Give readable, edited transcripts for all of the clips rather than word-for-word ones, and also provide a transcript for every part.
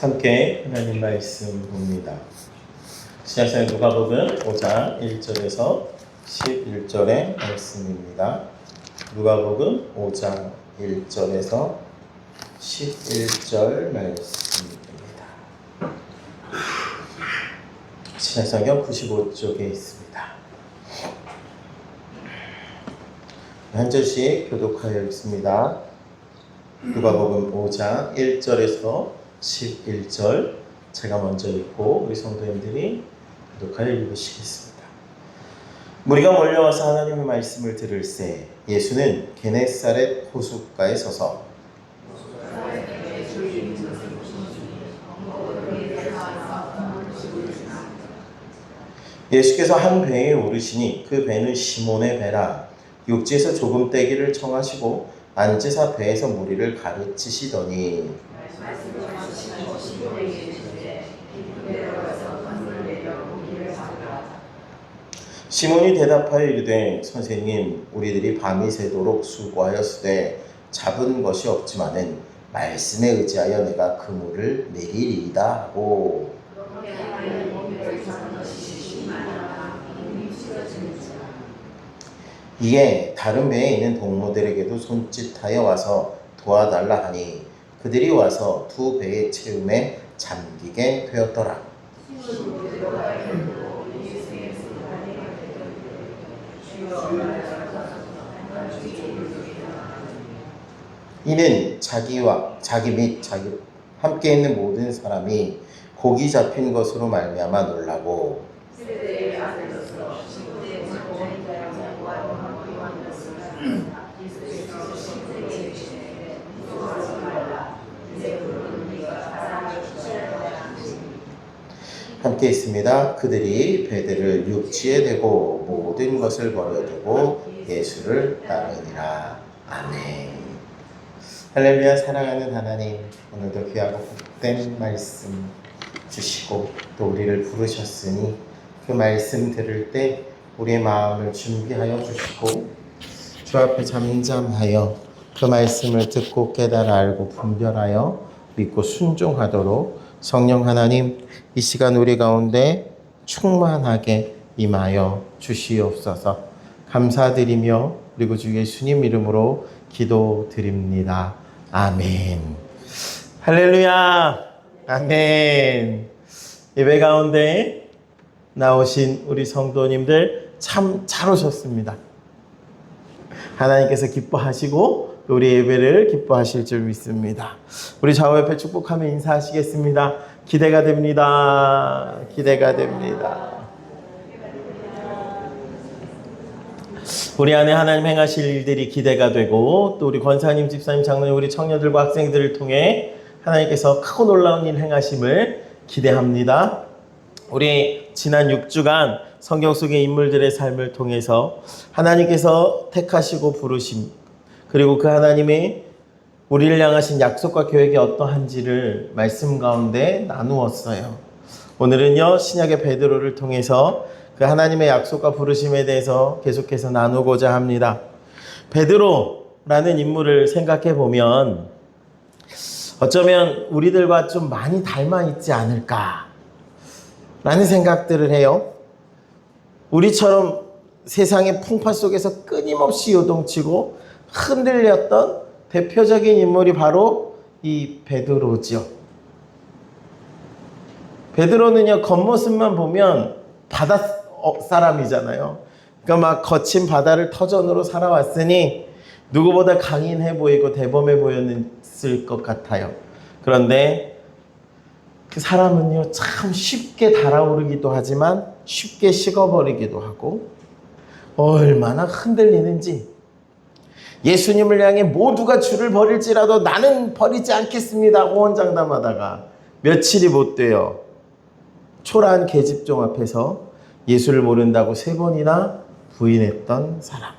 함께 하나님 말씀 봅니다. 신약성경 누가복음 5장 1절에서 11절의 말씀입니다. 누가복음 5장 1절에서 11절 말씀입니다. 신약성경 95쪽에 있습니다. 한 절씩 교독하여 읽습니다. 누가복음 5장 1절에서 11절 제가 먼저 읽고 우리 성도님들이 교독하여 읽으시겠습니다. 무리가 몰려와서 하나님의 말씀을 들을새 예수는 게네사렛 호숫가에 서서 예수께서 한 배에 오르시니 그 배는 시몬의 배라. 육지에서 조금 떼기를 청하시고 앉으사 배에서 무리를 가르치시더니 시몬이 대답하여 이르되 선생님 우리들이 밤이 새도록 수고하였으되 잡은 것이 없지만은 말씀에 의지하여 내가 그물을 내리리이다 하고 이에 다른 배에 있는 동무들에게도 손짓하여 와서 도와달라 하니 그들이 와서 두 배의 채움에 잠기게 되었더라. 이는 자기 및 자기 함께 있는 모든 사람이 고기 잡힌 것으로 말미암아 놀라고 함께 있습니다. 그들이 배들을 육지에 대고 모든 것을 버려두고 예수를 따르니라. 아멘. 할렐루야. 사랑하는 하나님, 오늘도 귀하고 복된 말씀 주시고 또 우리를 부르셨으니 그 말씀 들을 때 우리의 마음을 준비하여 주시고 주 앞에 잠잠하여 그 말씀을 듣고 깨달아 알고 분별하여 믿고 순종하도록 성령 하나님 이 시간 우리 가운데 충만하게 임하여 주시옵소서. 감사드리며 그리고 주 예수님 이름으로 기도드립니다. 아멘. 할렐루야. 아멘. 예배 가운데 나오신 우리 성도님들 참 잘 오셨습니다. 하나님께서 기뻐하시고 우리 예배를 기뻐하실 줄 믿습니다. 우리 좌우 옆에 축복하며 인사하시겠습니다. 기대가 됩니다. 기대가 됩니다. 우리 안에 하나님 행하실 일들이 기대가 되고 또 우리 권사님, 집사님, 장로님, 우리 청년들과 학생들을 통해 하나님께서 크고 놀라운 일 행하심을 기대합니다. 우리 지난 6주간 성경 속의 인물들의 삶을 통해서 하나님께서 택하시고 부르심 그리고 그 하나님의 우리를 향하신 약속과 계획이 어떠한지를 말씀 가운데 나누었어요. 오늘은요 신약의 베드로를 통해서 그 하나님의 약속과 부르심에 대해서 계속해서 나누고자 합니다. 베드로라는 인물을 생각해 보면 어쩌면 우리들과 좀 많이 닮아 있지 않을까 라는 생각들을 해요. 우리처럼 세상의 풍파 속에서 끊임없이 요동치고 흔들렸던 대표적인 인물이 바로 이 베드로죠. 베드로는요 겉모습만 보면 바다 사람이잖아요. 그러니까 막 거친 바다를 터전으로 살아왔으니 누구보다 강인해 보이고 대범해 보였을 것 같아요. 그런데 그 사람은요 참 쉽게 달아오르기도 하지만 쉽게 식어버리기도 하고 얼마나 흔들리는지 예수님을 향해 모두가 주를 버릴지라도 나는 버리지 않겠습니다 호언장담하다가 며칠이 못 돼요 초라한 계집종 앞에서 예수를 모른다고 3번이나 부인했던 사람.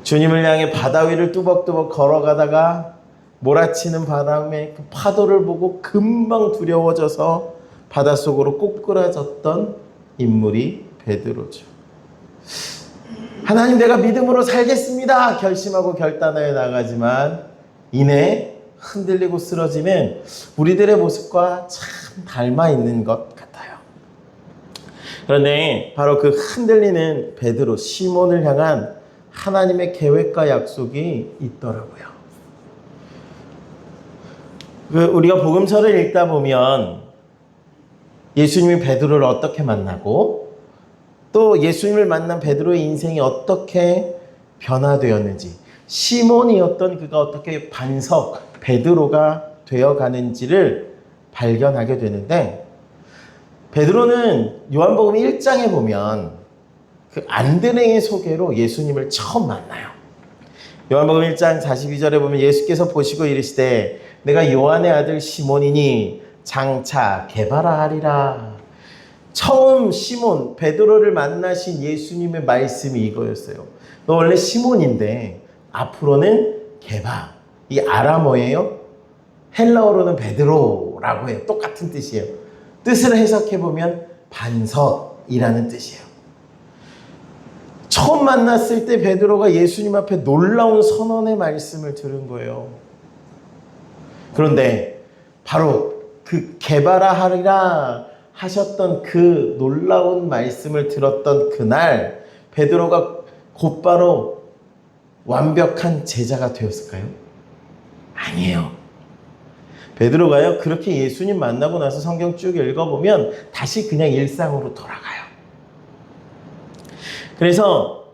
주님을 향해 바다 위를 뚜벅뚜벅 걸어가다가 몰아치는 바람에 그 파도를 보고 금방 두려워져서 바닷속으로 꼬꾸라졌던 인물이 베드로죠. 하나님 내가 믿음으로 살겠습니다 결심하고 결단하여 나가지만 이내 흔들리고 쓰러지면 우리들의 모습과 참 닮아 있는 것 같아요. 그런데 바로 그 흔들리는 베드로, 시몬을 향한 하나님의 계획과 약속이 있더라고요. 우리가 복음서를 읽다 보면 예수님이 베드로를 어떻게 만나고 또 예수님을 만난 베드로의 인생이 어떻게 변화되었는지, 시몬이었던 그가 어떻게 반석 베드로가 되어가는지를 발견하게 되는데, 베드로는 요한복음 1장에 보면 그 안드레의 소개로 예수님을 처음 만나요. 요한복음 1장 42절에 보면 예수께서 보시고 이르시되 내가 요한의 아들 시몬이니 장차 게바라 하리라. 처음 시몬 베드로를 만나신 예수님의 말씀이 이거였어요. 너 원래 시몬인데 앞으로는 게바. 이 아람어예요. 헬라어로는 베드로라고 해요. 똑같은 뜻이에요. 뜻을 해석해보면 반석이라는 뜻이에요. 처음 만났을 때 베드로가 예수님 앞에 놀라운 선언의 말씀을 들은 거예요. 그런데 바로 그 게바라 하리라 하셨던 그 놀라운 말씀을 들었던 그날 베드로가 곧바로 완벽한 제자가 되었을까요? 아니에요. 베드로가요, 그렇게 예수님 만나고 나서 성경 쭉 읽어보면 다시 그냥 일상으로 돌아가요. 그래서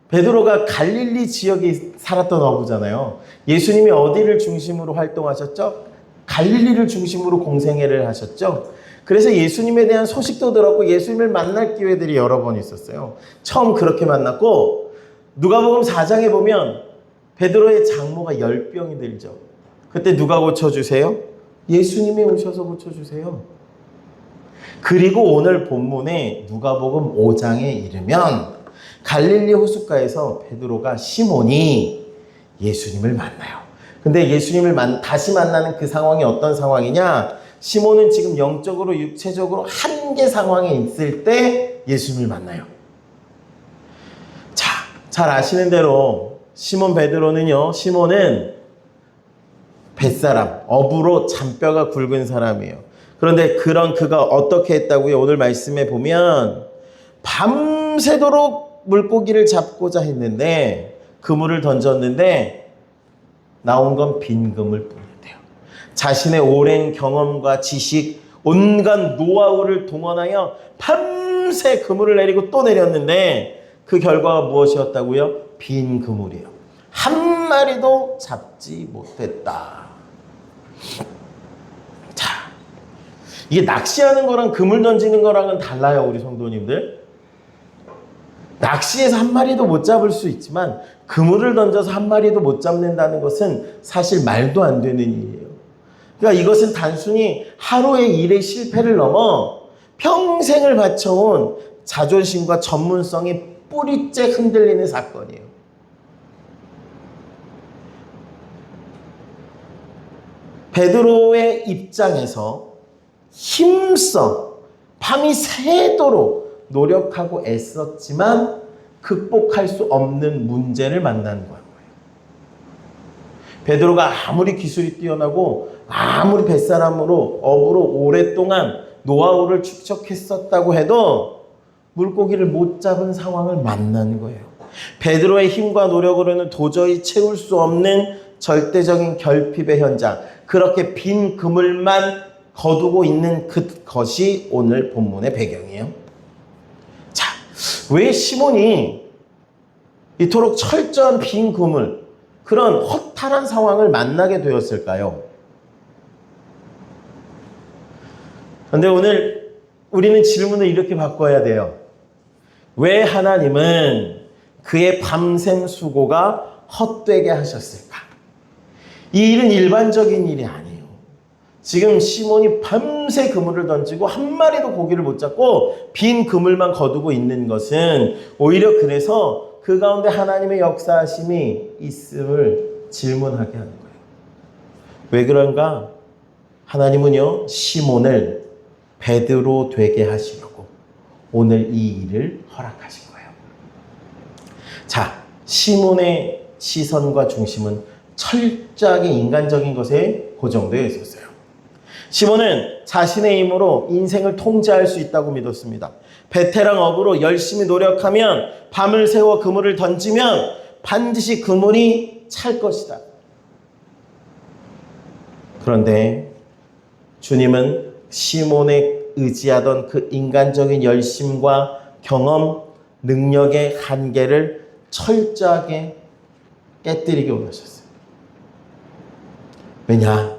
베드로가 갈릴리 지역에 살았던 어부잖아요. 예수님이 어디를 중심으로 활동하셨죠? 갈릴리를 중심으로 공생애를 하셨죠. 그래서 예수님에 대한 소식도 들었고 예수님을 만날 기회들이 여러 번 있었어요. 처음 그렇게 만났고, 누가복음 4장에 보면 베드로의 장모가 열병이 들죠. 그때 누가 고쳐주세요? 예수님이 오셔서 고쳐주세요. 그리고 오늘 본문에 누가복음 5장에 이르면 갈릴리 호숫가에서 베드로가 시몬이 예수님을 만나요. 근데 예수님을 다시 만나는 그 상황이 어떤 상황이냐? 시몬은 지금 영적으로 육체적으로 한계 상황에 있을 때 예수님을 만나요. 자, 잘 아시는 대로 시몬 베드로는요, 시몬은 뱃사람, 어부로 잔뼈가 굵은 사람이에요. 그런데 그가 어떻게 했다고요? 오늘 말씀에 보면 밤새도록 물고기를 잡고자 했는데 그물을 던졌는데 나온 건 빈 그물 뿐이었대요. 자신의 오랜 경험과 지식, 온갖 노하우를 동원하여 밤새 그물을 내리고 또 내렸는데 그 결과가 무엇이었다고요? 빈 그물이에요. 한 마리도 잡지 못했다. 자, 이게 낚시하는 거랑 그물 던지는 거랑은 달라요, 우리 성도님들. 낚시에서 한 마리도 못 잡을 수 있지만 그물을 던져서 한 마리도 못 잡는다는 것은 사실 말도 안 되는 일이에요. 그러니까 이것은 단순히 하루의 일의 실패를 넘어 평생을 바쳐온 자존심과 전문성이 뿌리째 흔들리는 사건이에요. 베드로의 입장에서 힘써 밤이 새도록 노력하고 애썼지만 극복할 수 없는 문제를 만난 거예요. 베드로가 아무리 기술이 뛰어나고 아무리 뱃사람으로 어부로 오랫동안 노하우를 축적했었다고 해도 물고기를 못 잡은 상황을 만난 거예요. 베드로의 힘과 노력으로는 도저히 채울 수 없는 절대적인 결핍의 현장, 그렇게 빈 그물만 거두고 있는 그것이 오늘 본문의 배경이에요. 자, 왜 시몬이 이토록 철저한 빈 그물, 그런 허탈한 상황을 만나게 되었을까요? 그런데 오늘 우리는 질문을 이렇게 바꿔야 돼요. 왜 하나님은 그의 밤샘 수고가 헛되게 하셨을까? 이 일은 일반적인 일이 아니에요. 지금 시몬이 밤새 그물을 던지고 한 마리도 고기를 못 잡고 빈 그물만 거두고 있는 것은 오히려 그래서 그 가운데 하나님의 역사하심이 있음을 질문하게 하는 거예요. 왜 그런가? 하나님은요, 시몬을 베드로 되게 하시려고 오늘 이 일을 허락하신 거예요. 자, 시몬의 시선과 중심은 철저하게 인간적인 것에 고정되어 있었어요. 시몬은 자신의 힘으로 인생을 통제할 수 있다고 믿었습니다. 베테랑 어부로 열심히 노력하면, 밤을 새워 그물을 던지면 반드시 그물이 찰 것이다. 그런데 주님은 시몬의 의지하던 그 인간적인 열심과 경험, 능력의 한계를 철저하게 깨뜨리게 원하셨어요. 왜냐?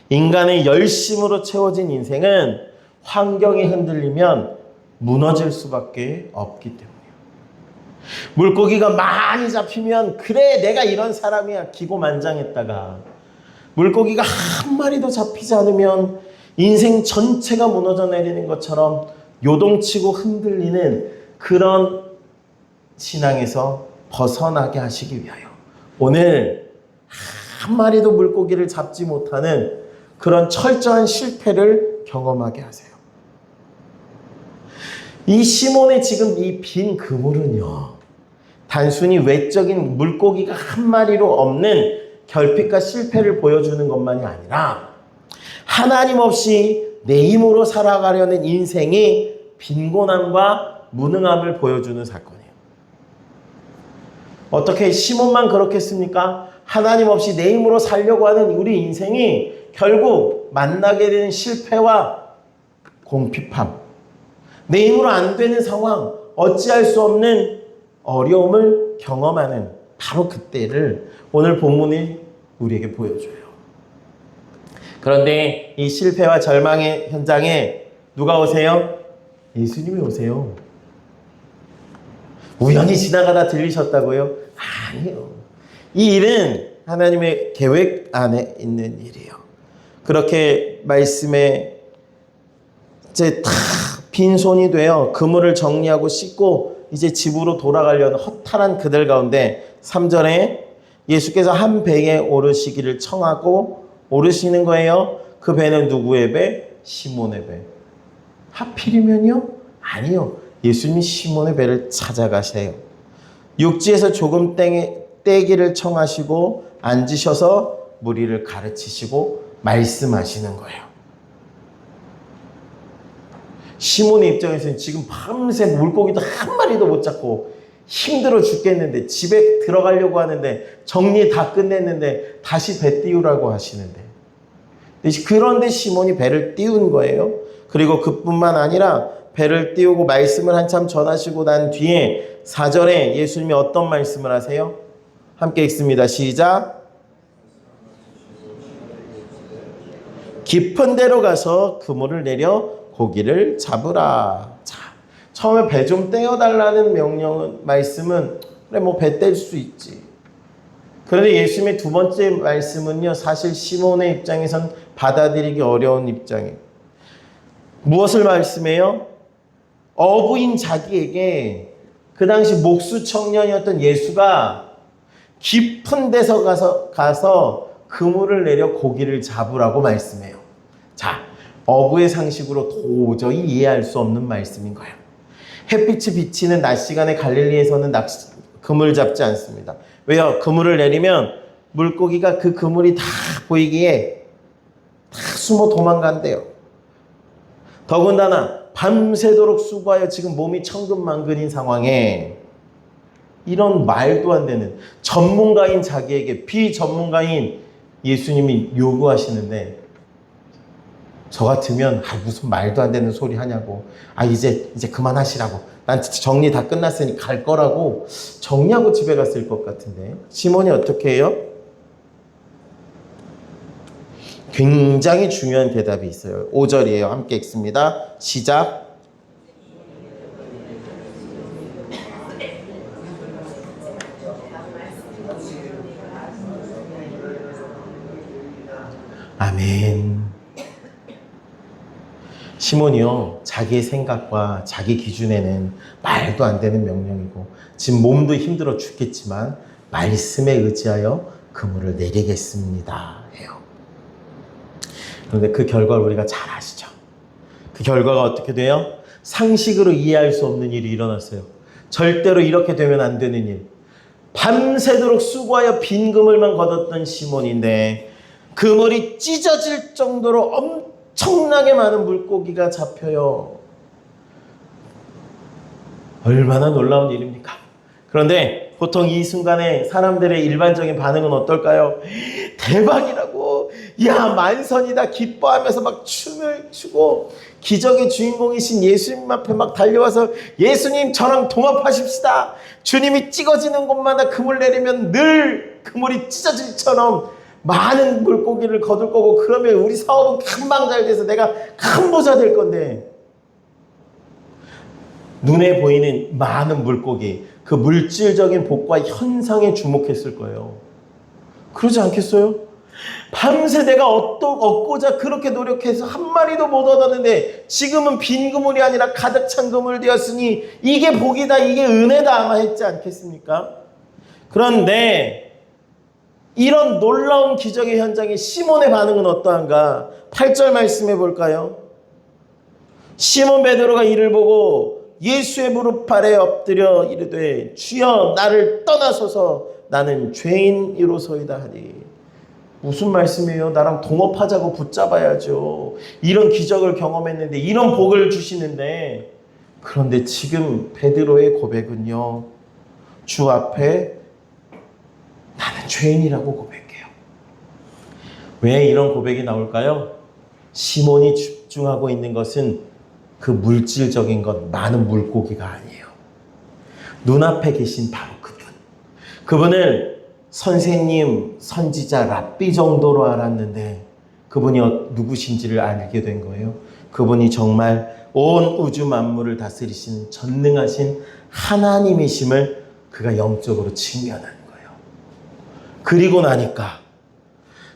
인간의 열심으로 채워진 인생은 환경이 흔들리면 무너질 수밖에 없기 때문이에요. 물고기가 많이 잡히면 그래 내가 이런 사람이야 기고만장했다가, 물고기가 한 마리도 잡히지 않으면 인생 전체가 무너져 내리는 것처럼 요동치고 흔들리는 그런 신앙에서 벗어나게 하시기 위하여 오늘 한 마리도 물고기를 잡지 못하는 그런 철저한 실패를 경험하게 하세요. 이 시몬의 지금 이 빈 그물은요, 단순히 외적인 물고기가 한 마리로 없는 결핍과 실패를 보여주는 것만이 아니라 하나님 없이 내 힘으로 살아가려는 인생의 빈곤함과 무능함을 보여주는 사건이에요. 어떻게 시몬만 그렇겠습니까? 하나님 없이 내 힘으로 살려고 하는 우리 인생이 결국 만나게 되는 실패와 공핍함, 내 힘으로 안 되는 상황, 어찌할 수 없는 어려움을 경험하는 바로 그때를 오늘 본문이 우리에게 보여줘요. 그런데 이 실패와 절망의 현장에 누가 오세요? 예수님이 오세요. 우연히 지나가다 들리셨다고요? 아니요. 이 일은 하나님의 계획 안에 있는 일이에요. 그렇게 말씀에 이제 다 빈손이 되어 그물을 정리하고 씻고 이제 집으로 돌아가려는 허탈한 그들 가운데 3절에 예수께서 한 배에 오르시기를 청하고 오르시는 거예요. 그 배는 누구의 배? 시몬의 배. 하필이면요? 아니요. 예수님이 시몬의 배를 찾아가세요. 육지에서 조금 떼기를 청하시고 앉으셔서 무리를 가르치시고 말씀하시는 거예요. 시몬의 입장에서는 지금 밤새 물고기도 한 마리도 못 잡고 힘들어 죽겠는데, 집에 들어가려고 하는데 정리 다 끝냈는데 다시 배 띄우라고 하시는데, 그런데 시몬이 배를 띄운 거예요. 그리고 그뿐만 아니라 배를 띄우고 말씀을 한참 전하시고 난 뒤에 4절에 예수님이 어떤 말씀을 하세요? 함께 읽습니다. 시작. 깊은 데로 가서 그물을 내려 고기를 잡으라. 자, 처음에 배 좀 떼어달라는 말씀은 그래 뭐 배 뗄 수 있지. 그런데 예수님의 두 번째 말씀은요, 사실 시몬의 입장에선 받아들이기 어려운 입장이에요. 무엇을 말씀해요? 어부인 자기에게 그 당시 목수 청년이었던 예수가 깊은 데서 가서 그물을 내려 고기를 잡으라고 말씀해요. 자, 어부의 상식으로 도저히 이해할 수 없는 말씀인 거예요. 햇빛이 비치는 낮 시간에 갈릴리에서는 그물 잡지 않습니다. 왜요? 그물을 내리면 물고기가 그 그물이 다 보이기에 다 숨어 도망간대요. 더군다나 밤새도록 수고하여 지금 몸이 천근만근인 상황에 이런 말도 안 되는 전문가인 자기에게 비전문가인 예수님이 요구하시는데, 저 같으면 무슨 말도 안 되는 소리 하냐고, 이제 그만하시라고, 난 정리 다 끝났으니 갈 거라고 정리하고 집에 갔을 것 같은데, 시몬이 어떻게 해요? 굉장히 중요한 대답이 있어요. 5절이에요. 함께 읽습니다. 시작. 아멘. 시몬이요, 자기의 생각과 자기 기준에는 말도 안 되는 명령이고 지금 몸도 힘들어 죽겠지만 말씀에 의지하여 그물을 내리겠습니다 해요. 그런데 그 결과를 우리가 잘 아시죠? 그 결과가 어떻게 돼요? 상식으로 이해할 수 없는 일이 일어났어요. 절대로 이렇게 되면 안 되는 일. 밤새도록 수고하여 빈 그물만 걷었던 시몬인데 그물이 찢어질 정도로 엄청나게 많은 물고기가 잡혀요. 얼마나 놀라운 일입니까? 그런데 보통 이 순간에 사람들의 일반적인 반응은 어떨까요? 대박이라고, 야 만선이다, 기뻐하면서 막 춤을 추고 기적의 주인공이신 예수님 앞에 막 달려와서 예수님 저랑 동업하십시다. 주님이 찍어지는 곳마다 그물 내리면 늘 그물이 찢어질처럼 많은 물고기를 거둘 거고, 그러면 우리 사업은 금방 잘 돼서 내가 큰 부자 될 건데, 눈에 보이는 많은 물고기, 그 물질적인 복과 현상에 주목했을 거예요. 그러지 않겠어요? 밤새 내가 얻고자 그렇게 노력해서 한 마리도 못 얻었는데 지금은 빈 그물이 아니라 가득 찬 그물 되었으니 이게 복이다, 이게 은혜다 아마 했지 않겠습니까? 그런데 이런 놀라운 기적의 현장에 시몬의 반응은 어떠한가? 8절 말씀해 볼까요? 시몬 베드로가 이를 보고 예수의 무릎 아래 엎드려 이르되 주여 나를 떠나소서 나는 죄인이로소이다 하니. 무슨 말씀이에요? 나랑 동업하자고 붙잡아야죠. 이런 기적을 경험했는데, 이런 복을 주시는데. 그런데 지금 베드로의 고백은요, 주 앞에 나는 죄인이라고 고백해요. 왜 이런 고백이 나올까요? 시몬이 집중하고 있는 것은 그 물질적인 것, 많은 물고기가 아니에요. 눈앞에 계신 바로 그분. 그분을 선생님, 선지자, 랍비 정도로 알았는데 그분이 누구신지를 알게 된 거예요. 그분이 정말 온 우주 만물을 다스리시는 전능하신 하나님이심을 그가 영적으로 직면하는 거예요. 그리고 나니까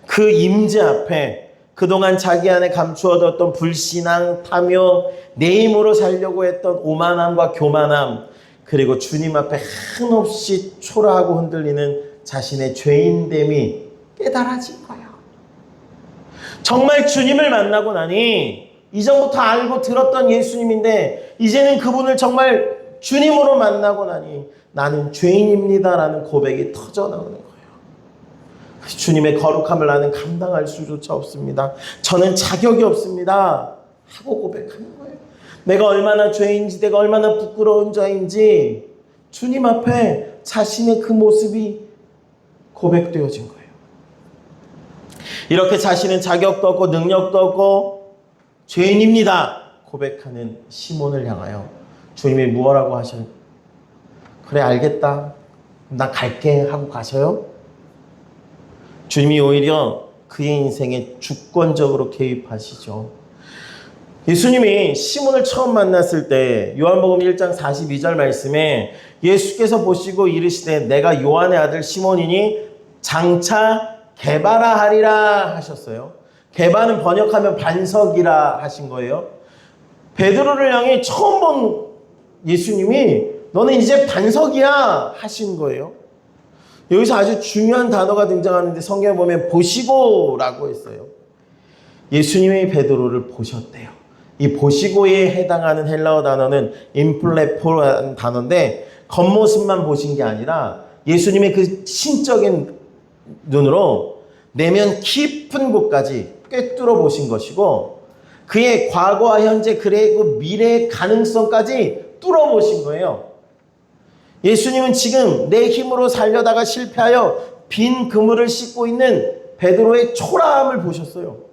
그 임재 앞에 그동안 자기 안에 감추어뒀던 불신앙, 탐욕, 내 힘으로 살려고 했던 오만함과 교만함, 그리고 주님 앞에 한없이 초라하고 흔들리는 자신의 죄인됨이 깨달아진 거예요. 정말 주님을 만나고 나니 이전부터 알고 들었던 예수님인데 이제는 그분을 정말 주님으로 만나고 나니 나는 죄인입니다라는 고백이 터져나오는 거예요. 주님의 거룩함을 나는 감당할 수조차 없습니다. 저는 자격이 없습니다 하고 고백하는 거예요. 내가 얼마나 죄인지, 내가 얼마나 부끄러운 자인지 주님 앞에 자신의 그 모습이 고백되어진 거예요. 이렇게 자신은 자격도 없고 능력도 없고 죄인입니다 고백하는 시몬을 향하여 주님이 무엇라고 하셔요? 그래 알겠다, 나 갈게 하고 가셔요? 주님이 오히려 그의 인생에 주권적으로 개입하시죠. 예수님이 시몬을 처음 만났을 때 요한복음 1장 42절 말씀에 예수께서 보시고 이르시되 내가 요한의 아들 시몬이니 장차 게바라 하리라 하셨어요. 게바는 번역하면 반석이라 하신 거예요. 베드로를 향해 처음 본 예수님이 너는 이제 반석이야 하신 거예요. 여기서 아주 중요한 단어가 등장하는데 성경에 보면 보시고라고 했어요. 예수님이 베드로를 보셨대요. 이 보시고에 해당하는 헬라어 단어는 인플레포라는 단어인데 겉모습만 보신 게 아니라 예수님의 그 신적인 눈으로 내면 깊은 곳까지 꿰뚫어 보신 것이고 그의 과거와 현재 그리고 미래의 가능성까지 뚫어 보신 거예요. 예수님은 지금 내 힘으로 살려다가 실패하여 빈 그물을 씻고 있는 베드로의 초라함을 보셨어요.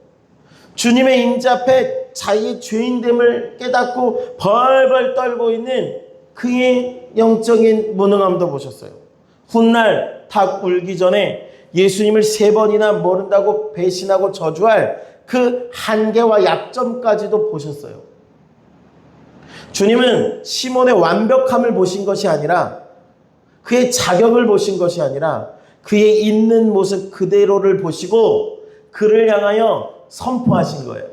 주님의 임재 앞에 자기의 죄인됨을 깨닫고 벌벌 떨고 있는 그의 영적인 무능함도 보셨어요. 훗날 닭 울기 전에 예수님을 3번이나 모른다고 배신하고 저주할 그 한계와 약점까지도 보셨어요. 주님은 시몬의 완벽함을 보신 것이 아니라 그의 자격을 보신 것이 아니라 그의 있는 모습 그대로를 보시고 그를 향하여 선포하신 거예요.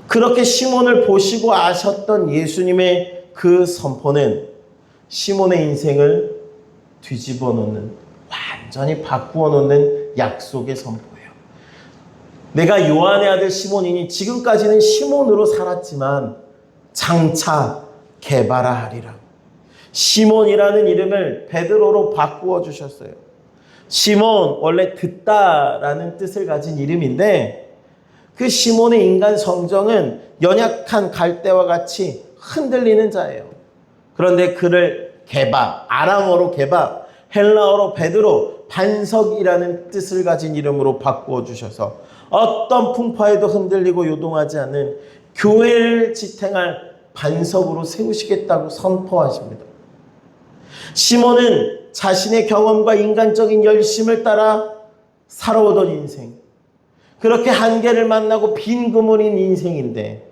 그렇게 시몬을 보시고 아셨던 예수님의 그 선포는 시몬의 인생을 뒤집어 놓는, 완전히 바꾸어 놓는 약속의 선포예요. 내가 요한의 아들 시몬이니 지금까지는 시몬으로 살았지만 장차 게바라 하리라. 시몬이라는 이름을 베드로로 바꾸어 주셨어요. 시몬, 원래 듣다라는 뜻을 가진 이름인데 그 시몬의 인간 성정은 연약한 갈대와 같이 흔들리는 자예요. 그런데 그를 게바, 아람어로 게바, 헬라어로 베드로, 반석이라는 뜻을 가진 이름으로 바꾸어 주셔서 어떤 풍파에도 흔들리고 요동하지 않는 교회를 지탱할 반석으로 세우시겠다고 선포하십니다. 시몬은 자신의 경험과 인간적인 열심을 따라 살아오던 인생, 그렇게 한계를 만나고 빈 그물인 인생인데,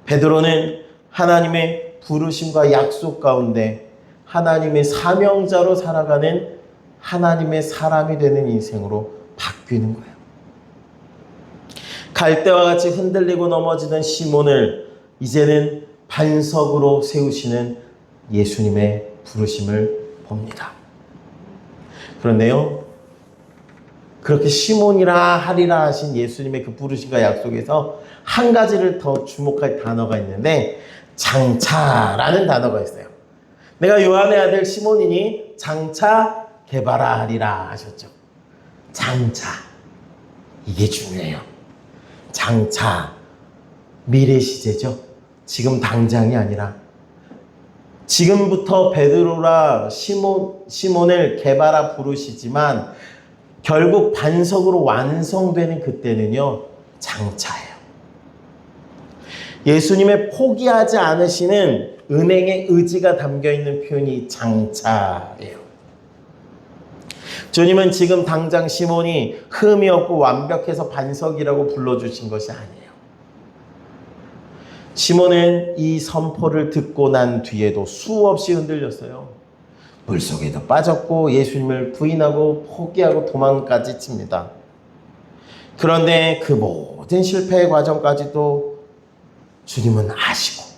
베드로는 하나님의 부르심과 약속 가운데 하나님의 사명자로 살아가는 하나님의 사람이 되는 인생으로 바뀌는 거예요. 갈대와 같이 흔들리고 넘어지던 시몬을 이제는 반석으로 세우시는 예수님의 부르심을 봅니다. 그런데요, 그렇게 시몬이라 하리라 하신 예수님의 그 부르심과 약속에서 한 가지를 더 주목할 단어가 있는데 장차라는 단어가 있어요. 내가 요한의 아들 시몬이니 장차 게바라 하리라 하셨죠. 장차, 이게 중요해요. 장차, 미래 시제죠. 지금 당장이 아니라 지금부터 베드로라 시몬을 게바라 부르시지만 결국 반석으로 완성되는 그때는요, 장차예요. 예수님의 포기하지 않으시는 은행의 의지가 담겨있는 표현이 장차예요. 주님은 지금 당장 시몬이 흠이 없고 완벽해서 반석이라고 불러주신 것이 아니에요. 시몬은 이 선포를 듣고 난 뒤에도 수없이 흔들렸어요. 물속에도 빠졌고 예수님을 부인하고 포기하고 도망까지 칩니다. 그런데 그 모든 실패의 과정까지도 주님은 아시고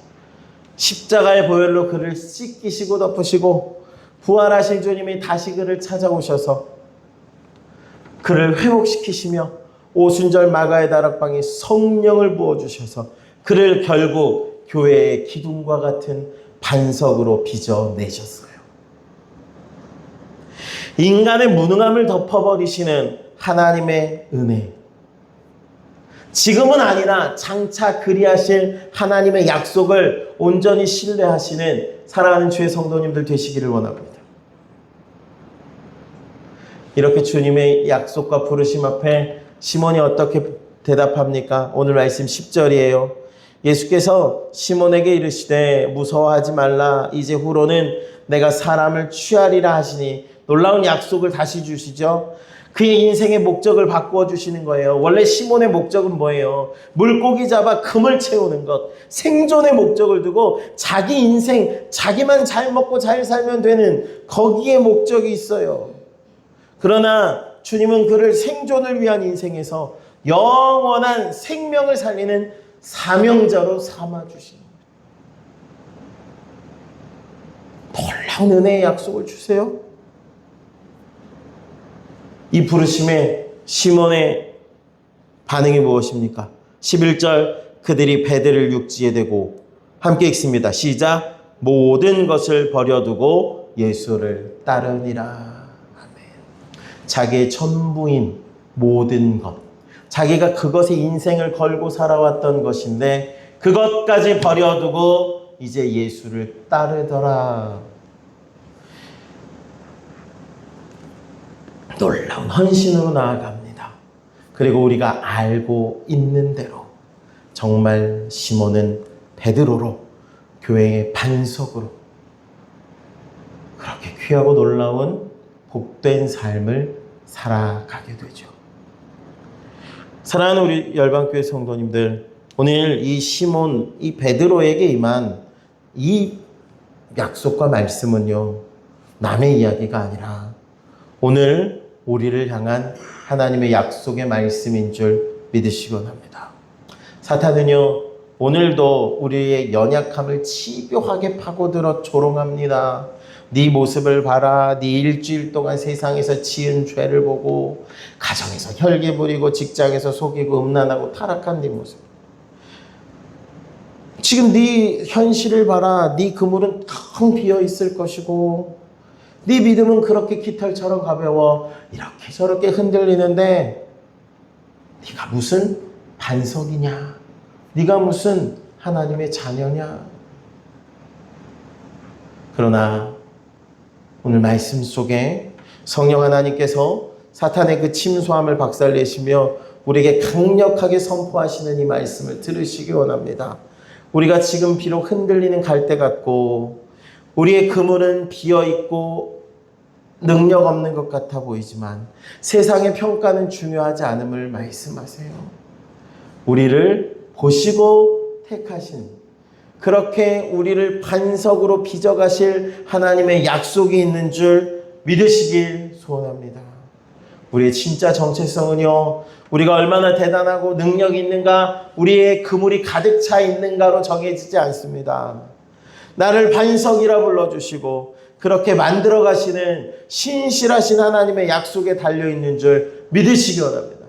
십자가의 보혈로 그를 씻기시고 덮으시고 부활하신 주님이 다시 그를 찾아오셔서 그를 회복시키시며 오순절 마가의 다락방에 성령을 부어주셔서 그를 결국 교회의 기둥과 같은 반석으로 빚어내셨어요. 인간의 무능함을 덮어버리시는 하나님의 은혜, 지금은 아니라 장차 그리하실 하나님의 약속을 온전히 신뢰하시는 사랑하는 주의 성도님들 되시기를 원합니다. 이렇게 주님의 약속과 부르심 앞에 시몬이 어떻게 대답합니까? 오늘 말씀 10절이에요. 예수께서 시몬에게 이르시되 무서워하지 말라. 이제 후로는 내가 사람을 취하리라 하시니, 놀라운 약속을 다시 주시죠. 그의 인생의 목적을 바꾸어 주시는 거예요. 원래 시몬의 목적은 뭐예요? 물고기 잡아 금을 채우는 것, 생존의 목적을 두고 자기 인생, 자기만 잘 먹고 잘 살면 되는 거기에 목적이 있어요. 그러나 주님은 그를 생존을 위한 인생에서 영원한 생명을 살리는 사명자로 삼아주시는 거예요. 놀라운 은혜의 약속을 주세요. 이 부르심에 시몬의 반응이 무엇입니까? 11절, 그들이 배들을 육지에 대고, 함께 읽습니다. 시작. 모든 것을 버려두고 예수를 따르니라. 아멘. 자기의 전부인 모든 것, 자기가 그것에 인생을 걸고 살아왔던 것인데 그것까지 버려두고 이제 예수를 따르더라. 놀라운 헌신으로 나아갑니다. 그리고 우리가 알고 있는 대로 정말 시몬은 베드로로, 교회의 반석으로 그렇게 귀하고 놀라운 복된 삶을 살아가게 되죠. 사랑하는 우리 열방교회 성도님들, 오늘 이 시몬, 이 베드로에게 임한 이 약속과 말씀은요, 남의 이야기가 아니라 오늘 우리를 향한 하나님의 약속의 말씀인 줄 믿으시기 원합니다. 사탄은요, 오늘도 우리의 연약함을 집요하게 파고들어 조롱합니다. 네 모습을 봐라. 네 일주일 동안 세상에서 지은 죄를 보고, 가정에서 혈기 부리고 직장에서 속이고 음란하고 타락한 네 모습, 지금 네 현실을 봐라. 네 그물은 텅 비어 있을 것이고 네 믿음은 그렇게 깃털처럼 가벼워 이렇게 저렇게 흔들리는데 네가 무슨 반석이냐? 네가 무슨 하나님의 자녀냐? 그러나 오늘 말씀 속에 성령 하나님께서 사탄의 그 침소함을 박살내시며 우리에게 강력하게 선포하시는 이 말씀을 들으시기 원합니다. 우리가 지금 비록 흔들리는 갈대 같고 우리의 그물은 비어있고 능력 없는 것 같아 보이지만 세상의 평가는 중요하지 않음을 말씀하세요. 우리를 보시고 택하신, 그렇게 우리를 반석으로 빚어가실 하나님의 약속이 있는 줄 믿으시길 소원합니다. 우리의 진짜 정체성은요, 우리가 얼마나 대단하고 능력이 있는가, 우리의 그물이 가득 차 있는가로 정해지지 않습니다. 나를 반석이라 불러주시고 그렇게 만들어 가시는 신실하신 하나님의 약속에 달려있는 줄 믿으시기 원합니다.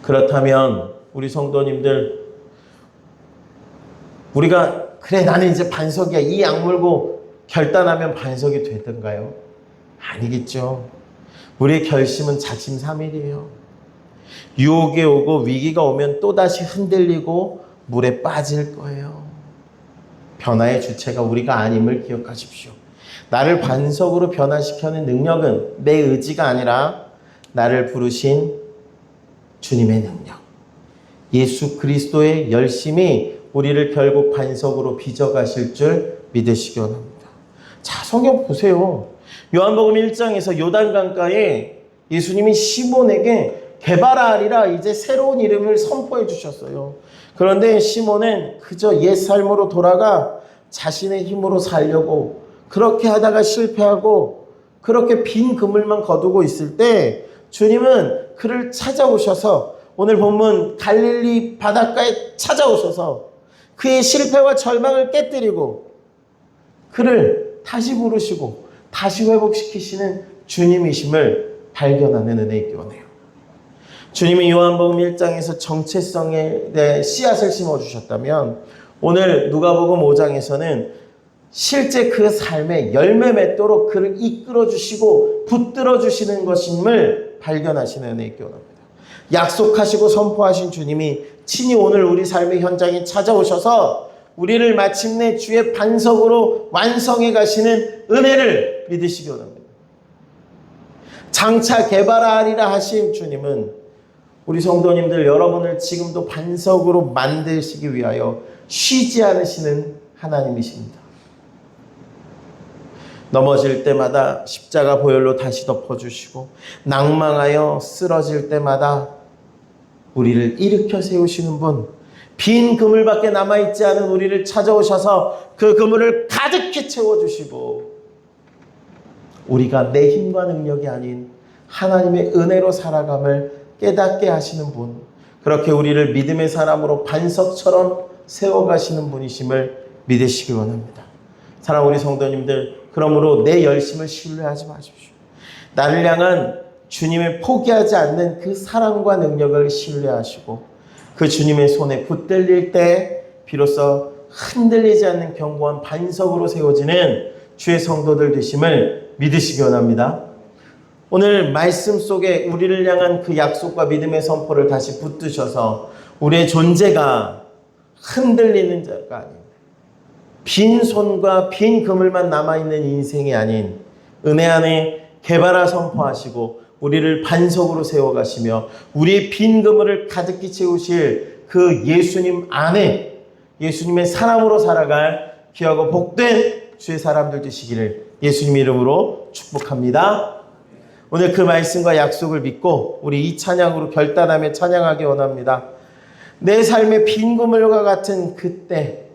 그렇다면 우리 성도님들, 우리가 그래 나는 이제 반석이야 이 악물고 결단하면 반석이 되던가요? 아니겠죠. 우리의 결심은 작심삼일이에요. 유혹이 오고 위기가 오면 또다시 흔들리고 물에 빠질 거예요. 변화의 주체가 우리가 아님을 기억하십시오. 나를 반석으로 변화시켜는 능력은 내 의지가 아니라 나를 부르신 주님의 능력, 예수 그리스도의 열심이 우리를 결국 반석으로 빚어가실 줄 믿으시기 원합니다. 자, 성경 보세요. 요한복음 1장에서 요단강가에 예수님이 시몬에게 게바라리라 이제 새로운 이름을 선포해 주셨어요. 그런데 시몬은 그저 옛 삶으로 돌아가 자신의 힘으로 살려고 그렇게 하다가 실패하고 그렇게 빈 그물만 거두고 있을 때 주님은 그를 찾아오셔서 오늘 본문 갈릴리 바닷가에 찾아오셔서 그의 실패와 절망을 깨뜨리고 그를 다시 부르시고 다시 회복시키시는 주님이심을 발견하는 은혜 있기 원해요. 주님이 요한복음 1장에서 정체성에 대해 씨앗을 심어주셨다면 오늘 누가복음 5장에서는 실제 그 삶에 열매 맺도록 그를 이끌어주시고 붙들어주시는 것임을 발견하시는 은혜 있기 원합니다. 약속하시고 선포하신 주님이 친히 오늘 우리 삶의 현장에 찾아오셔서 우리를 마침내 주의 반석으로 완성해 가시는 은혜를 믿으시기 원합니다. 장차 개발하리라 하신 주님은 우리 성도님들 여러분을 지금도 반석으로 만드시기 위하여 쉬지 않으시는 하나님이십니다. 넘어질 때마다 십자가 보혈로 다시 덮어주시고 낭망하여 쓰러질 때마다 우리를 일으켜 세우시는 분, 빈 그물밖에 남아있지 않은 우리를 찾아오셔서 그 그물을 가득히 채워주시고 우리가 내 힘과 능력이 아닌 하나님의 은혜로 살아감을 깨닫게 하시는 분, 그렇게 우리를 믿음의 사람으로 반석처럼 세워가시는 분이심을 믿으시기 원합니다. 사랑하는 우리 성도님들, 그러므로 내 열심을 신뢰하지 마십시오. 나를 향한 주님을 포기하지 않는 그 사랑과 능력을 신뢰하시고 그 주님의 손에 붙들릴 때 비로소 흔들리지 않는 견고한 반석으로 세워지는 주의 성도들 되심을 믿으시기 원합니다. 오늘 말씀 속에 우리를 향한 그 약속과 믿음의 선포를 다시 붙드셔서 우리의 존재가 흔들리는 자가 아닌 빈 손과 빈 그물만 남아있는 인생이 아닌 은혜 안에 개발하 선포하시고 우리를 반석으로 세워가시며 우리의 빈 그물을 가득히 채우실 그 예수님 안에 예수님의 사람으로 살아갈 귀하고 복된 주의 사람들 되시기를 예수님 이름으로 축복합니다. 오늘 그 말씀과 약속을 믿고 우리 이 찬양으로 결단하며 찬양하기 원합니다. 내 삶의 빈 그물과 같은 그때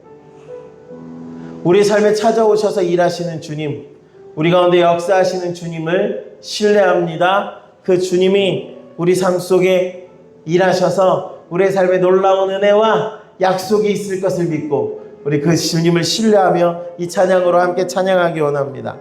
우리 삶에 찾아오셔서 일하시는 주님, 우리 가운데 역사하시는 주님을 신뢰합니다. 그 주님이 우리 삶 속에 일하셔서 우리의 삶에 놀라운 은혜와 약속이 있을 것을 믿고 우리 그 주님을 신뢰하며 이 찬양으로 함께 찬양하기 원합니다.